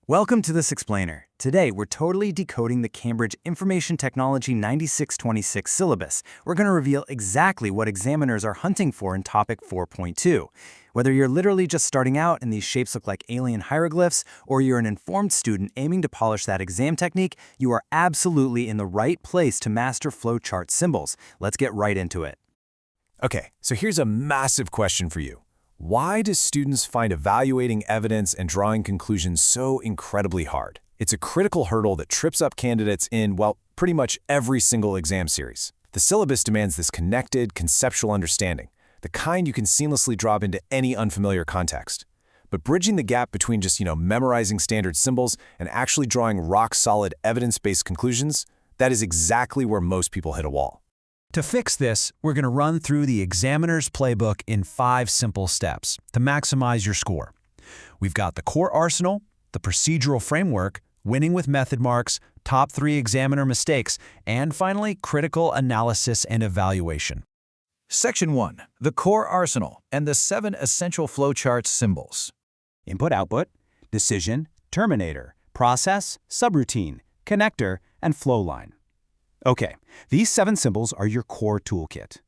Welcome to this explainer. Today, we're totally decoding the Cambridge Information Technology 9626 syllabus. We're going to reveal exactly what examiners are hunting for in topic 4.2. Whether you're literally just starting out and these shapes look like alien hieroglyphs, or you're an informed student aiming to polish that exam technique, you are absolutely in the right place to master flowchart symbols. Let's get right into it. Okay, so here's a massive question for you. Why do students find evaluating evidence and drawing conclusions so incredibly hard? It's a critical hurdle that trips up candidates in, well, pretty much every single exam series. The syllabus demands this connected, conceptual understanding, the kind you can seamlessly drop into any unfamiliar context. But bridging the gap between just, memorizing standard symbols and actually drawing rock-solid, evidence-based conclusions, that is exactly where most people hit a wall. To fix this, we're going to run through the examiner's playbook in 5 simple steps to maximize your score. We've got the core arsenal, the procedural framework, winning with method marks, top 3 examiner mistakes, and finally, critical analysis and evaluation. Section 1. The core arsenal and the 7 essential flowchart symbols. Input-output, decision, terminator, process, subroutine, connector, and flowline. Okay, these 7 symbols are your core toolkit.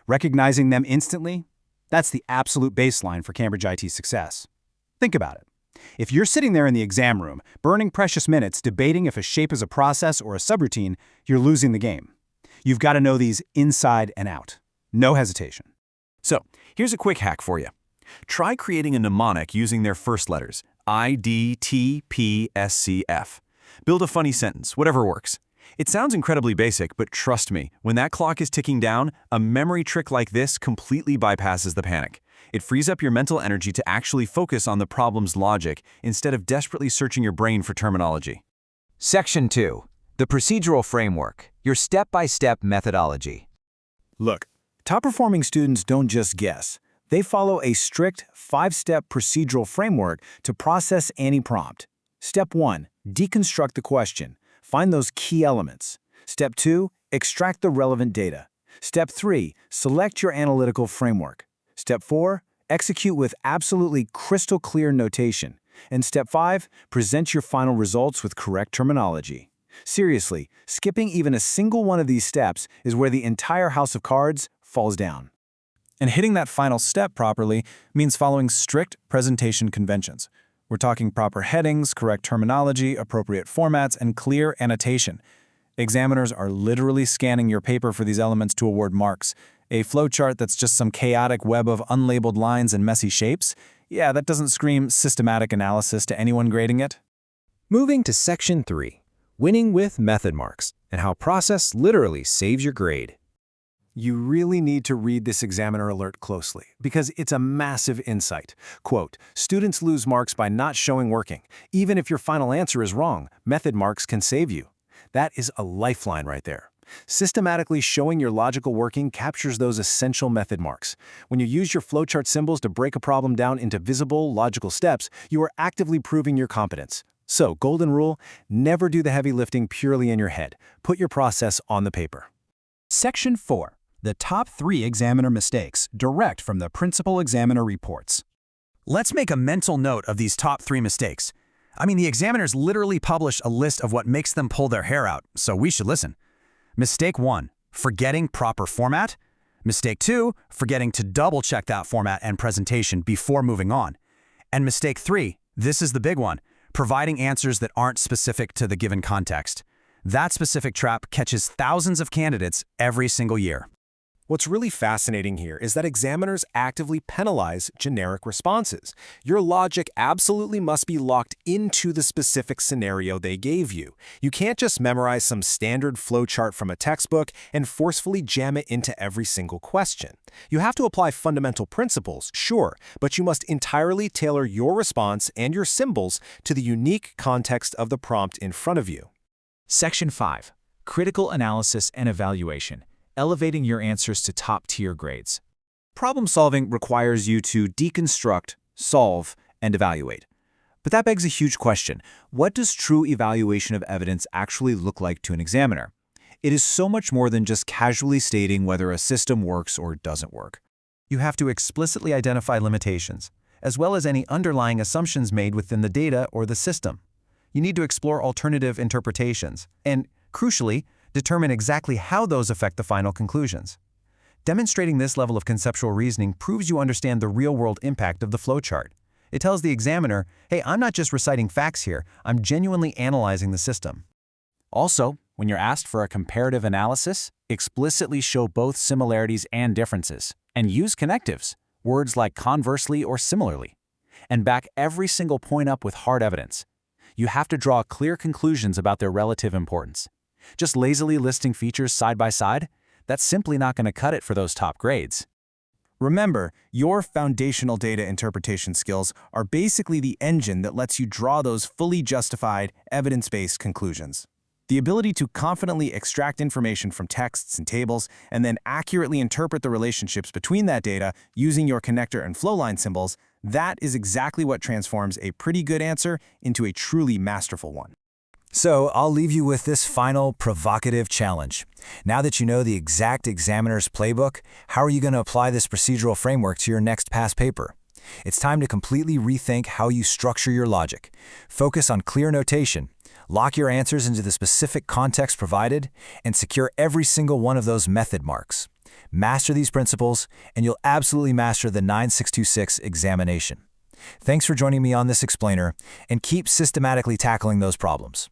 Recognizing them instantly, that's the absolute baseline for Cambridge IT success. Think about it. If you're sitting there in the exam room, burning precious minutes debating if a shape is a process or a subroutine, you're losing the game. You've got to know these inside and out. No hesitation. So, here's a quick hack for you. Try creating a mnemonic using their first letters, I, D, T, P, S, C, F. Build a funny sentence, whatever works. It sounds incredibly basic, but trust me, when that clock is ticking down, a memory trick like this completely bypasses the panic. It frees up your mental energy to actually focus on the problem's logic instead of desperately searching your brain for terminology. Section 2. The procedural framework, your step-by-step methodology. Look, top-performing students don't just guess. They follow a strict 5-step procedural framework to process any prompt. Step 1. Deconstruct the question. Find those key elements. Step 2. Extract the relevant data. Step 3. Select your analytical framework. Step 4. Execute with absolutely crystal clear notation. And Step 5. Present your final results with correct terminology. Seriously, skipping even a single one of these steps is where the entire house of cards falls down. And hitting that final step properly means following strict presentation conventions. We're talking proper headings, correct terminology, appropriate formats, and clear annotation. Examiners are literally scanning your paper for these elements to award marks. A flowchart that's just some chaotic web of unlabeled lines and messy shapes? Yeah, that doesn't scream systematic analysis to anyone grading it. Moving to Section 3, winning with method marks, and how process literally saves your grade. You really need to read this examiner alert closely because it's a massive insight. Quote, students lose marks by not showing working. Even if your final answer is wrong, method marks can save you. That is a lifeline right there. Systematically showing your logical working captures those essential method marks. When you use your flowchart symbols to break a problem down into visible, logical steps, you are actively proving your competence. So, golden rule, never do the heavy lifting purely in your head. Put your process on the paper. Section 4. The top 3 examiner mistakes, direct from the principal examiner reports. Let's make a mental note of these top 3 mistakes. The examiners literally publish a list of what makes them pull their hair out, so we should listen. Mistake 1, forgetting proper format. Mistake 2, forgetting to double-check that format and presentation before moving on. And mistake 3, this is the big one, providing answers that aren't specific to the given context. That specific trap catches thousands of candidates every single year. What's really fascinating here is that examiners actively penalize generic responses. Your logic absolutely must be locked into the specific scenario they gave you. You can't just memorize some standard flowchart from a textbook and forcefully jam it into every single question. You have to apply fundamental principles, sure, but you must entirely tailor your response and your symbols to the unique context of the prompt in front of you. Section 5. Critical analysis and evaluation. Elevating your answers to top-tier grades. Problem solving requires you to deconstruct, solve, and evaluate. But that begs a huge question. What does true evaluation of evidence actually look like to an examiner? It is so much more than just casually stating whether a system works or doesn't work. You have to explicitly identify limitations, as well as any underlying assumptions made within the data or the system. You need to explore alternative interpretations and, crucially, determine exactly how those affect the final conclusions. Demonstrating this level of conceptual reasoning proves you understand the real-world impact of the flowchart. It tells the examiner, hey, I'm not just reciting facts here, I'm genuinely analyzing the system. Also, when you're asked for a comparative analysis, explicitly show both similarities and differences, and use connectives, words like conversely or similarly, and back every single point up with hard evidence. You have to draw clear conclusions about their relative importance. Just lazily listing features side by side, that's simply not going to cut it for those top grades. Remember, your foundational data interpretation skills are basically the engine that lets you draw those fully justified, evidence-based conclusions. The ability to confidently extract information from texts and tables and then accurately interpret the relationships between that data using your connector and flowline symbols, that is exactly what transforms a pretty good answer into a truly masterful one. So I'll leave you with this final provocative challenge. Now that you know the exact examiner's playbook, how are you going to apply this procedural framework to your next past paper? It's time to completely rethink how you structure your logic. Focus on clear notation, lock your answers into the specific context provided, and secure every single one of those method marks. Master these principles, and you'll absolutely master the 9626 examination. Thanks for joining me on this explainer, and keep systematically tackling those problems.